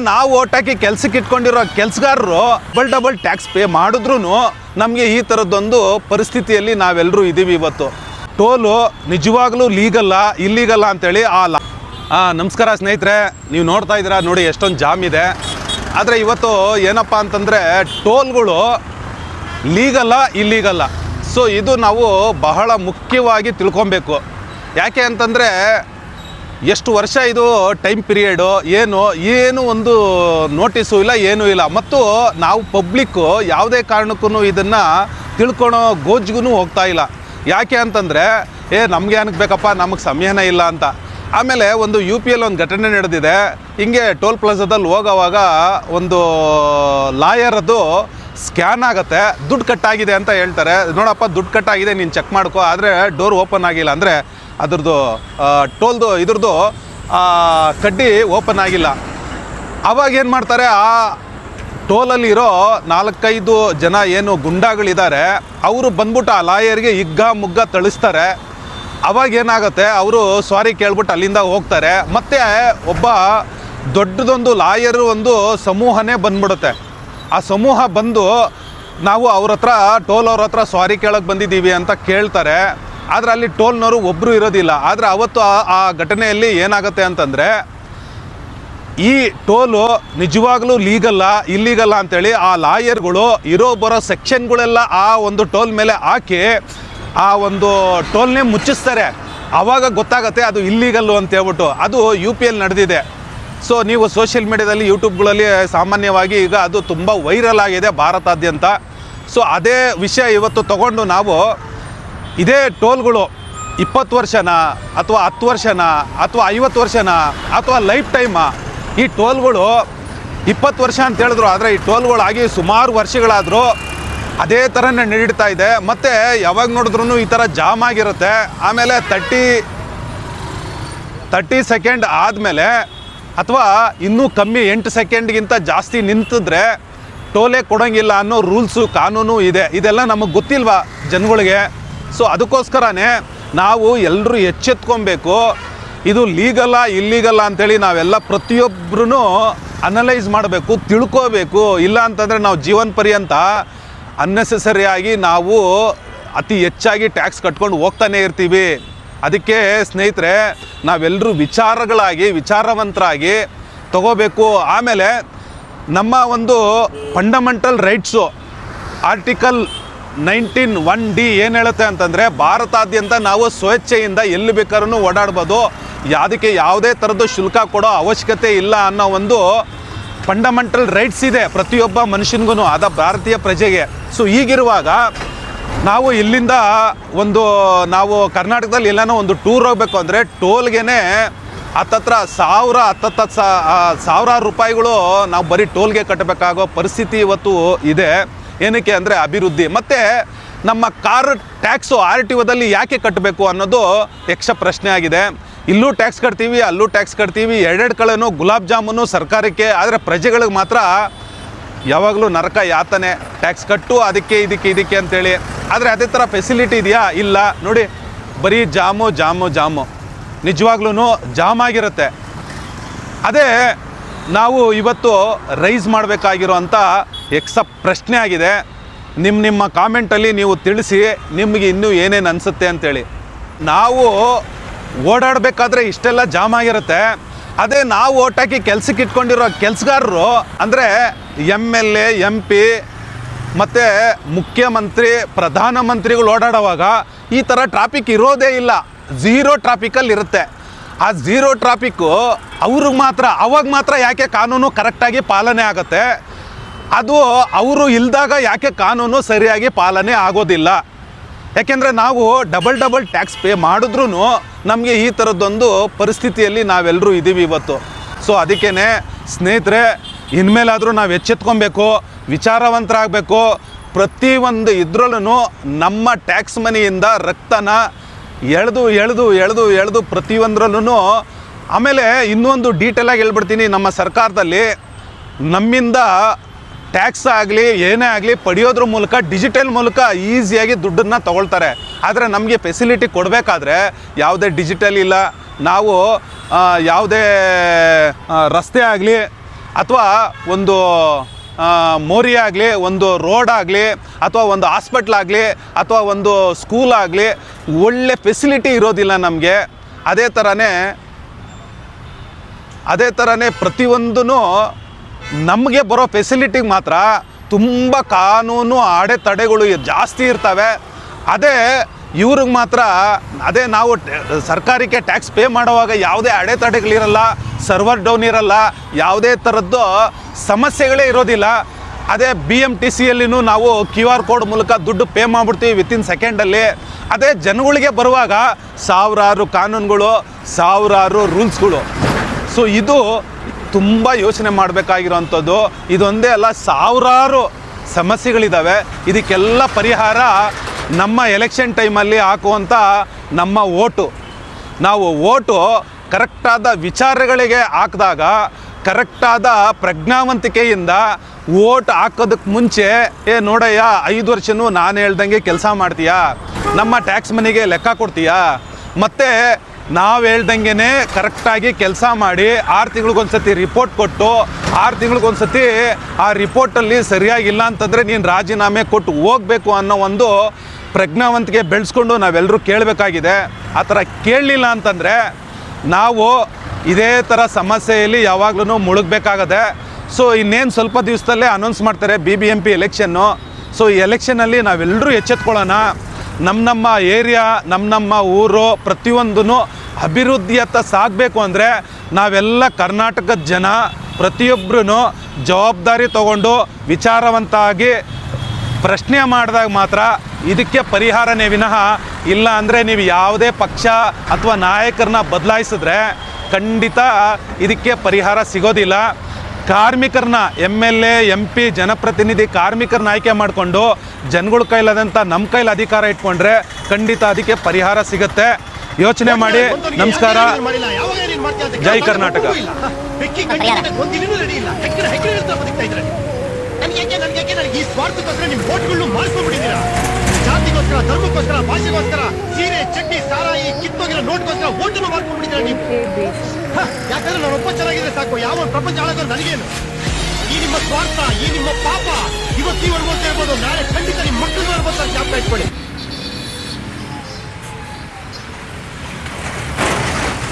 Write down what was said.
ನಾವು ಓಟ್ ಹಾಕಿ ಕೆಲ್ಸಕ್ಕೆ ಇಟ್ಕೊಂಡಿರೋ ಕೆಲಸಗಾರರು ಡಬಲ್ ಟ್ಯಾಕ್ಸ್ ಪೇ ಮಾಡಿದ್ರೂ ನಮಗೆ ಈ ಥರದ್ದೊಂದು ಪರಿಸ್ಥಿತಿಯಲ್ಲಿ ನಾವೆಲ್ಲರೂ ಇದ್ದೀವಿ ಇವತ್ತು. ಟೋಲು ನಿಜವಾಗ್ಲೂ ಲೀಗಲ್ಲ ಇಲ್ಲೀಗಲ್ಲ ಅಂತೇಳಿ ನಮಸ್ಕಾರ ಸ್ನೇಹಿತರೆ, ನೀವು ನೋಡ್ತಾ ಇದ್ದೀರಾ ನೋಡಿ ಎಷ್ಟೊಂದು ಜಾಮ್ ಇದೆ. ಆದರೆ ಇವತ್ತು ಏನಪ್ಪ ಅಂತಂದರೆ ಟೋಲ್ಗಳು ಲೀಗಲ್ಲ ಇಲ್ಲೀಗಲ್ಲ. ಸೊ ಇದು ನಾವು ಬಹಳ ಮುಖ್ಯವಾಗಿ ತಿಳ್ಕೊಬೇಕು. ಯಾಕೆ ಅಂತಂದರೆ ಎಷ್ಟು ವರ್ಷ ಇದು ಟೈಮ್ ಪೀರಿಯಡು, ಏನು ಒಂದು ನೋಟಿಸು ಇಲ್ಲ, ಏನೂ ಇಲ್ಲ. ಮತ್ತು ನಾವು ಪಬ್ಲಿಕ್ಕು ಯಾವುದೇ ಕಾರಣಕ್ಕೂ ಇದನ್ನು ತಿಳ್ಕೊಳೋ ಗೋಜಿಗೂ ಹೋಗ್ತಾ ಇಲ್ಲ. ಯಾಕೆ ಅಂತಂದರೆ ನಮಗೆ ಏನಕ್ಕೆ ಬೇಕಪ್ಪ, ನಮಗೆ ಸಮಯನೇ ಇಲ್ಲ ಅಂತ. ಆಮೇಲೆ ಒಂದು UPಯಲ್ಲಿ ಒಂದು ಘಟನೆ ನಡೆದಿದೆ. ಹಿಂಗೆ ಟೋಲ್ ಪ್ಲಾಜಾದಲ್ಲಿ ಹೋಗೋವಾಗ ಒಂದು ಲಾಯರದು ಸ್ಕ್ಯಾನ್ ಆಗುತ್ತೆ, ದುಡ್ಡು ಕಟ್ಟಾಗಿದೆ ಅಂತ ಹೇಳ್ತಾರೆ. ನೋಡಪ್ಪ ದುಡ್ಡು ಕಟ್ಟಾಗಿದೆ, ನೀನು ಚೆಕ್ ಮಾಡ್ಕೋ. ಆದರೆ ಡೋರ್ ಓಪನ್ ಆಗಿಲ್ಲ, ಅಂದರೆ ಅದ್ರದ್ದು ಇದ್ರದ್ದು ಕಡ್ಡಿ ಓಪನ್ ಆಗಿಲ್ಲ. ಆವಾಗ ಏನು ಮಾಡ್ತಾರೆ, ಆ ಟೋಲಲ್ಲಿರೋ 4-5 ಜನ ಏನು ಗುಂಡಾಗಳಿದ್ದಾರೆ, ಅವರು ಬಂದ್ಬಿಟ್ಟು ಆ ಲಾಯರ್ಗೆ ಹಿಗ್ಗ ಮುಗ್ಗ ಥಳಿಸ್ತಾರೆ. ಅವಾಗ ಏನಾಗುತ್ತೆ, ಅವರು ಸಾರಿ ಕೇಳ್ಬಿಟ್ಟು ಅಲ್ಲಿಂದ ಹೋಗ್ತಾರೆ. ಮತ್ತು ಒಬ್ಬ ದೊಡ್ಡದೊಂದು ಲಾಯರು ಒಂದು ಸಮೂಹನೇ ಬಂದ್ಬಿಡುತ್ತೆ. ಆ ಸಮೂಹ ಬಂದು ನಾವು ಟೋಲ್ ಅವ್ರ ಹತ್ರ ಸಾರಿ ಕೇಳೋಕ್ಕೆ ಬಂದಿದ್ದೀವಿ ಅಂತ ಕೇಳ್ತಾರೆ. ಆದರೆ ಅಲ್ಲಿ ಟೋಲ್ನವರು ಒಬ್ಬರು ಇರೋದಿಲ್ಲ. ಆದರೆ ಅವತ್ತು ಆ ಘಟನೆಯಲ್ಲಿ ಏನಾಗುತ್ತೆ ಅಂತಂದರೆ, ಈ ಟೋಲು ನಿಜವಾಗ್ಲೂ ಲೀಗಲ್ಲ ಇಲ್ಲೀಗಲ್ಲ ಅಂತೇಳಿ ಆ ಲಾಯರ್ಗಳು ಬರೋ ಸೆಕ್ಷನ್ಗಳೆಲ್ಲ ಆ ಒಂದು ಟೋಲ್ ಮೇಲೆ ಹಾಕಿ ಆ ಒಂದು ಟೋಲ್ನೇ ಮುಚ್ಚಿಸ್ತಾರೆ. ಆವಾಗ ಗೊತ್ತಾಗುತ್ತೆ ಅದು ಇಲ್ಲೀಗಲ್ಲು ಅಂತ ಹೇಳ್ಬಿಟ್ಟು. ಅದು UPಯಲ್ಲಿ ನಡೆದಿದೆ. ಸೊ ನೀವು ಸೋಷಿಯಲ್ ಮೀಡಿಯಾದಲ್ಲಿ ಯೂಟ್ಯೂಬ್ಗಳಲ್ಲಿ ಸಾಮಾನ್ಯವಾಗಿ ಈಗ ಅದು ತುಂಬ ವೈರಲ್ ಆಗಿದೆ ಭಾರತಾದ್ಯಂತ. ಸೊ ಅದೇ ವಿಷಯ ಇವತ್ತು ತಗೊಂಡು ನಾವು ಇದೇ ಟೋಲ್ಗಳು 20 ವರ್ಷನ ಅಥವಾ 10 ವರ್ಷನ ಅಥವಾ 50 ವರ್ಷನ ಅಥವಾ ಲೈಫ್ ಟೈಮಾ, ಈ ಟೋಲ್ಗಳು 20 ವರ್ಷ ಅಂತ ಹೇಳಿದ್ರು. ಆದರೆ ಈ ಟೋಲ್ಗಳಾಗಿ ಸುಮಾರು ವರ್ಷಗಳಾದರೂ ಅದೇ ಥರನೇ ನಡೀತಾ ಇದೆ. ಮತ್ತು ಯಾವಾಗ ನೋಡಿದ್ರೂ ಈ ಥರ ಜಾಮ್ ಆಗಿರುತ್ತೆ. ಆಮೇಲೆ 30 ಸೆಕೆಂಡ್ ಆದಮೇಲೆ ಅಥವಾ ಇನ್ನೂ ಕಮ್ಮಿ 8 ಸೆಕೆಂಡ್ಗಿಂತ ಜಾಸ್ತಿ ನಿಂತಿದ್ರೆ ಟೋಲೇ ಕೊಡೋಂಗಿಲ್ಲ ಅನ್ನೋ ರೂಲ್ಸು ಕಾನೂನು ಇದೆ. ಇದೆಲ್ಲ ನಮಗೆ ಗೊತ್ತಿಲ್ವಾ ಜನಗಳಿಗೆ? ಸೊ ಅದಕ್ಕೋಸ್ಕರನೇ ನಾವು ಎಲ್ಲರೂ ಎಚ್ಚೆತ್ಕೊಬೇಕು. ಇದು ಲೀಗಲ್ಲ ಇಲ್ಲೀಗಲ್ಲ ಅಂಥೇಳಿ ನಾವೆಲ್ಲ ಪ್ರತಿಯೊಬ್ಬರೂ ಅನಲೈಸ್ ಮಾಡಬೇಕು, ತಿಳ್ಕೋಬೇಕು. ಇಲ್ಲ ಅಂತಂದರೆ ನಾವು ಜೀವನ ಪರ್ಯಂತ ಅನ್ನೆಸೆಸರಿಯಾಗಿ ನಾವು ಅತಿ ಹೆಚ್ಚಾಗಿ ಟ್ಯಾಕ್ಸ್ ಕಟ್ಕೊಂಡು ಹೋಗ್ತಾನೆ ಇರ್ತೀವಿ. ಅದಕ್ಕೆ ಸ್ನೇಹಿತರೆ, ನಾವೆಲ್ಲರೂ ವಿಚಾರವಂತರಾಗಿ ತಗೋಬೇಕು. ಆಮೇಲೆ ನಮ್ಮ ಒಂದು ಫಂಡಮೆಂಟಲ್ ರೈಟ್ಸು ಆರ್ಟಿಕಲ್ 19(1)D ಏನು ಹೇಳುತ್ತೆ ಅಂತಂದರೆ, ಭಾರತಾದ್ಯಂತ ನಾವು ಸ್ವೇಚ್ಛೆಯಿಂದ ಎಲ್ಲಿ ಬೇಕಾದ್ರೂ ಓಡಾಡ್ಬೋದು, ಅದಕ್ಕೆ ಯಾವುದೇ ಥರದ್ದು ಶುಲ್ಕ ಕೊಡೋ ಅವಶ್ಯಕತೆ ಇಲ್ಲ ಅನ್ನೋ ಒಂದು ಫಂಡಮೆಂಟಲ್ ರೈಟ್ಸ್ ಇದೆ ಪ್ರತಿಯೊಬ್ಬ ಮನುಷ್ಯನಿಗೂ, ಆದ ಭಾರತೀಯ ಪ್ರಜೆಗೆ. ಸೊ ಹೀಗಿರುವಾಗ ನಾವು ಇಲ್ಲಿಂದ ನಾವು ಕರ್ನಾಟಕದಲ್ಲಿ ಎಲ್ಲನೋ ಒಂದು ಟೂರ್ ಹೋಗಬೇಕು ಅಂದರೆ ಟೋಲ್ಗೆ ಹತ್ತತ್ರ ಸಾವಿರಾರು ರೂಪಾಯಿಗಳು ನಾವು ಬರೀ ಟೋಲ್ಗೆ ಕಟ್ಟಬೇಕಾಗೋ ಪರಿಸ್ಥಿತಿ ಇವತ್ತು ಇದೆ. ಏನಕ್ಕೆ ಅಂದರೆ ಅಭಿವೃದ್ಧಿ. ಮತ್ತು ನಮ್ಮ ಕಾರ್ ಟ್ಯಾಕ್ಸು RTOದಲ್ಲಿ ಯಾಕೆ ಕಟ್ಟಬೇಕು ಅನ್ನೋದು ಯಕ್ಷ ಪ್ರಶ್ನೆ ಆಗಿದೆ. ಇಲ್ಲೂ ಟ್ಯಾಕ್ಸ್ ಕಟ್ತೀವಿ, ಅಲ್ಲೂ ಟ್ಯಾಕ್ಸ್ ಕಟ್ತೀವಿ, ಎರಡೆರಡು ಕಡೆನೂ ಗುಲಾಬ್ ಜಾಮೂನು ಸರ್ಕಾರಕ್ಕೆ. ಆದರೆ ಪ್ರಜೆಗಳಿಗೆ ಮಾತ್ರ ಯಾವಾಗಲೂ ನರಕ ಯಾತನೆ, ಟ್ಯಾಕ್ಸ್ ಕಟ್ಟು ಅದಕ್ಕೆ ಇದಕ್ಕೆ ಅಂತೇಳಿ. ಆದರೆ ಅದೇ ಥರ ಫೆಸಿಲಿಟಿ ಇದೆಯಾ? ಇಲ್ಲ. ನೋಡಿ, ಬರೀ ಜಾಮು ನಿಜವಾಗ್ಲೂ ಜಾಮ್ ಆಗಿರುತ್ತೆ. ಅದೇ ನಾವು ಇವತ್ತು ರೈಸ್ ಮಾಡಬೇಕಾಗಿರೋಂಥ ಪ್ರಶ್ನೆ ಆಗಿದೆ. ನಿಮ್ಮ ಕಾಮೆಂಟಲ್ಲಿ ನೀವು ತಿಳಿಸಿ, ನಿಮಗೆ ಇನ್ನೂ ಏನೇನು ಅನಿಸುತ್ತೆ ಅಂತೇಳಿ. ನಾವು ಓಡಾಡಬೇಕಾದ್ರೆ ಇಷ್ಟೆಲ್ಲ ಜಾಮ್ ಆಗಿರುತ್ತೆ. ಅದೇ ನಾವು ಓಟ್ ಹಾಕಿ ಕೆಲ್ಸಕ್ಕೆ ಇಟ್ಕೊಂಡಿರೋ ಕೆಲಸಗಾರರು ಅಂದರೆ MLA MP ಮತ್ತು ಮುಖ್ಯಮಂತ್ರಿ ಪ್ರಧಾನಮಂತ್ರಿಗಳು ಓಡಾಡುವಾಗ ಈ ಥರ ಟ್ರಾಫಿಕ್ ಇರೋದೇ ಇಲ್ಲ. ಝೀರೋ ಟ್ರಾಫಿಕಲ್ಲಿ ಇರುತ್ತೆ. ಆ ಝೀರೋ ಟ್ರಾಫಿಕ್ಕು ಅವ್ರಿಗೆ ಮಾತ್ರ, ಅವಾಗ ಮಾತ್ರ ಯಾಕೆ ಕಾನೂನು ಕರೆಕ್ಟಾಗಿ ಪಾಲನೆ ಆಗುತ್ತೆ. ಅದು ಅವರು ಇಲ್ದಾಗ ಯಾಕೆ ಕಾನೂನು ಸರಿಯಾಗಿ ಪಾಲನೆ ಆಗೋದಿಲ್ಲ? ಯಾಕೆಂದರೆ ನಾವು ಡಬಲ್ ಟ್ಯಾಕ್ಸ್ ಪೇ ಮಾಡಿದ್ರೂ ನಮಗೆ ಈ ಥರದ್ದೊಂದು ಪರಿಸ್ಥಿತಿಯಲ್ಲಿ ನಾವೆಲ್ಲರೂ ಇದ್ದೀವಿ ಇವತ್ತು. ಸೊ ಅದಕ್ಕೇ ಸ್ನೇಹಿತರೆ, ಇನ್ಮೇಲಾದರೂ ನಾವು ಎಚ್ಚೆತ್ಕೊಬೇಕು, ವಿಚಾರವಂತರಾಗಬೇಕು. ಪ್ರತಿಯೊಂದು ಇದರಲ್ಲೂ ನಮ್ಮ ಟ್ಯಾಕ್ಸ್ ಮನಿಯಿಂದ ರಕ್ತನ ಎಳೆದು ಪ್ರತಿಯೊಂದರಲ್ಲೂ. ಆಮೇಲೆ ಇನ್ನೊಂದು ಡೀಟೇಲಾಗಿ ಹೇಳ್ಬಿಡ್ತೀನಿ, ನಮ್ಮ ಸರ್ಕಾರದಲ್ಲಿ ನಮ್ಮಿಂದ ಟ್ಯಾಕ್ಸ್ ಆಗಲಿ ಏನೇ ಆಗಲಿ ಪಡೆಯೋದ್ರ ಮೂಲಕ ಡಿಜಿಟಲ್ ಮೂಲಕ ಈಸಿಯಾಗಿ ದುಡ್ಡನ್ನು ತಗೊಳ್ತಾರೆ. ಆದರೆ ನಮಗೆ ಫೆಸಿಲಿಟಿ ಕೊಡಬೇಕಾದ್ರೆ ಯಾವುದೇ ಡಿಜಿಟಲ್ ಇಲ್ಲ. ನಾವು ಯಾವುದೇ ರಸ್ತೆ ಆಗಲಿ ಅಥವಾ ಒಂದು ಮೋರಿ ಆಗಲಿ, ಒಂದು ರೋಡ್ ಆಗಲಿ, ಅಥವಾ ಒಂದು ಹಾಸ್ಪಿಟ್ಲ್ ಆಗಲಿ, ಅಥವಾ ಒಂದು ಸ್ಕೂಲ್ ಆಗಲಿ, ಒಳ್ಳೆ ಫೆಸಿಲಿಟಿ ಇರೋದಿಲ್ಲ ನಮಗೆ. ಅದೇ ಥರನೇ ಪ್ರತಿಯೊಂದೂ ನಮಗೆ ಬರೋ ಫೆಸಿಲಿಟಿಗೆ ಮಾತ್ರ ತುಂಬ ಕಾನೂನು ಅಡೆತಡೆಗಳು ಜಾಸ್ತಿ ಇರ್ತವೆ. ಅದೇ ಇವ್ರಿಗೆ ಮಾತ್ರ ನಾವು ಸರ್ಕಾರಕ್ಕೆ ಟ್ಯಾಕ್ಸ್ ಪೇ ಮಾಡುವಾಗ ಯಾವುದೇ ಅಡೆತಡೆಗಳಿರಲ್ಲ, ಸರ್ವರ್ ಡೌನ್ ಇರಲ್ಲ, ಯಾವುದೇ ಥರದ್ದು ಸಮಸ್ಯೆಗಳೇ ಇರೋದಿಲ್ಲ. ಅದೇ BMTCಯಲ್ಲಿನೂ ನಾವು QR ಕೋಡ್ ಮೂಲಕ ದುಡ್ಡು ಪೇ ಮಾಡಿಬಿಡ್ತೀವಿ ವಿತಿನ್ ಸೆಕೆಂಡಲ್ಲಿ. ಅದೇ ಜನಗಳಿಗೆ ಬರುವಾಗ ಸಾವಿರಾರು ಕಾನೂನುಗಳು, ಸಾವಿರಾರು ರೂಲ್ಸ್ಗಳು. ಸೊ ಇದು ತುಂಬ ಯೋಚನೆ ಮಾಡಬೇಕಾಗಿರೋವಂಥದ್ದು. ಇದೊಂದೇ ಅಲ್ಲ, ಸಾವಿರಾರು ಸಮಸ್ಯೆಗಳಿದ್ದಾವೆ. ಇದಕ್ಕೆಲ್ಲ ಪರಿಹಾರ ನಮ್ಮ ಎಲೆಕ್ಷನ್ ಟೈಮಲ್ಲಿ ಹಾಕುವಂಥ ನಮ್ಮ ಓಟು. ನಾವು ಓಟು ಕರೆಕ್ಟಾದ ವಿಚಾರಗಳಿಗೆ ಹಾಕಿದಾಗ, ಕರೆಕ್ಟಾದ ಪ್ರಜ್ಞಾವಂತಿಕೆಯಿಂದ ಓಟ್ ಹಾಕೋದಕ್ಕೆ ಮುಂಚೆ ನೋಡಯ್ಯ 5 ವರ್ಷನೂ ನಾನು ಹೇಳ್ದಂಗೆ ಕೆಲಸ ಮಾಡ್ತೀಯಾ, ನಮ್ಮ ಟ್ಯಾಕ್ಸ್ ಮನಿಗೆ ಲೆಕ್ಕ ಕೊಡ್ತೀಯಾ, ಮತ್ತು ನಾವು ಹೇಳ್ದಂಗೆ ಕರೆಕ್ಟಾಗಿ ಕೆಲಸ ಮಾಡಿ 6 ತಿಂಗಳಿಗೊಂದ್ಸತಿ ರಿಪೋರ್ಟ್ ಕೊಟ್ಟು 6 ತಿಂಗಳಿಗೊಂದ್ಸತಿ ಆ ರಿಪೋರ್ಟಲ್ಲಿ ಸರಿಯಾಗಿಲ್ಲ ಅಂತಂದರೆ ನೀನು ರಾಜೀನಾಮೆ ಕೊಟ್ಟು ಹೋಗಬೇಕು ಅನ್ನೋ ಒಂದು ಪ್ರಜ್ಞಾವಂತಿಕೆ ಬೆಳೆಸ್ಕೊಂಡು ನಾವೆಲ್ಲರೂ ಕೇಳಬೇಕಾಗಿದೆ. ಆ ಥರ ಕೇಳಲಿಲ್ಲ ಅಂತಂದರೆ ನಾವು ಇದೇ ಥರ ಸಮಸ್ಯೆಯಲ್ಲಿ ಯಾವಾಗಲೂ ಮುಳುಗಬೇಕಾಗದೆ. ಸೊ ಇನ್ನೇನು ಸ್ವಲ್ಪ ದಿವಸದಲ್ಲೇ ಅನೌನ್ಸ್ ಮಾಡ್ತಾರೆ BBMP ಎಲೆಕ್ಷನ್ನು. ಸೊ ಈ ಎಲೆಕ್ಷನಲ್ಲಿ ನಾವೆಲ್ಲರೂ ಎಚ್ಚೆತ್ಕೊಳ್ಳೋಣ. ನಮ್ಮ ಏರಿಯಾ, ನಮ್ಮ ಊರು ಪ್ರತಿಯೊಂದೂ ಅಭಿವೃದ್ಧಿಯತ್ತ ಸಾಗಬೇಕು ಅಂದರೆ ನಾವೆಲ್ಲ ಕರ್ನಾಟಕದ ಜನ ಪ್ರತಿಯೊಬ್ಬರೂ ಜವಾಬ್ದಾರಿ ತಗೊಂಡು ವಿಚಾರವಂತಾಗಿ ಪ್ರಶ್ನೆ ಮಾಡಿದಾಗ ಮಾತ್ರ ಇದಕ್ಕೆ ಪರಿಹಾರನೇ ವಿನಃ ಇಲ್ಲ ಅಂದರೆ ನೀವು ಯಾವುದೇ ಪಕ್ಷ ಅಥವಾ ನಾಯಕರನ್ನ ಬದಲಾಯಿಸಿದ್ರೆ ಖಂಡಿತ ಇದಕ್ಕೆ ಪರಿಹಾರ ಸಿಗೋದಿಲ್ಲ. ಕಾರ್ಮಿಕರನ್ನ MLA MP ಜನಪ್ರತಿನಿಧಿ ಕಾರ್ಮಿಕರನ್ನ ಆಯ್ಕೆ ಮಾಡಿಕೊಂಡು ಜನಗಳ ಕೈಲಾದಂಥ ನಮ್ಮ ಕೈಲಿ ಅಧಿಕಾರ ಇಟ್ಕೊಂಡ್ರೆ ಖಂಡಿತ ಅದಕ್ಕೆ ಪರಿಹಾರ ಸಿಗುತ್ತೆ. ಯೋಚನೆ ಮಾಡಿ. ನಮಸ್ಕಾರ. ಜೈ ಕರ್ನಾಟಕ. ಈ ಸ್ವಾರ್ಥಕ್ಕೋಸ್ಕರ ನಿಮ್ಮ ವೋಟ್ಗಳನ್ನು ಮಾಡಿಸ್ಕೊಂಡ್ಬಿಟ್ಟಿದ್ದೀರಾ. ಜಾತಿಗೋಸ್ಕರ, ಧರ್ಮಕ್ಕೋಸ್ಕರ, ಭಾಷೆಗೋಸ್ಕರ ಸೀರೆ, ಚಡ್ಡಿ, ಸಾರಾಯಿ, ಕಿತ್ತೋಗಿರೋ ನೋಟ್ಗೋಸ್ಕರ ವೋಟನ್ನು ಮಾಡ್ಕೊಂಡ್ಬಿಟ್ಟಿದ್ದೀರಾ ನೀವು. ಯಾಕಂದ್ರೆ ನಾನು ಒಬ್ಬ ಚೆನ್ನಾಗಿದ್ರೆ ಸಾಕು, ಯಾವ ಪ್ರಪಂಚ ಆಳೋದು ನನಗೇನು. ಈ ನಿಮ್ಮ ಸ್ವಾರ್ಥ, ಈ ನಿಮ್ಮ ಪಾಪ ಇವತ್ತು ನೀವು ಅನ್ಬೋತಾ ಇರ್ಬೋದು, ನಾಳೆ ಖಂಡಿತ ನಿಮ್ಮ ಮಕ್ಕಳು ಅನ್ಬೋತಾರೆ. ಜ್ಞಾಪಕ ಇಟ್ಕೊಳ್ಳಿ.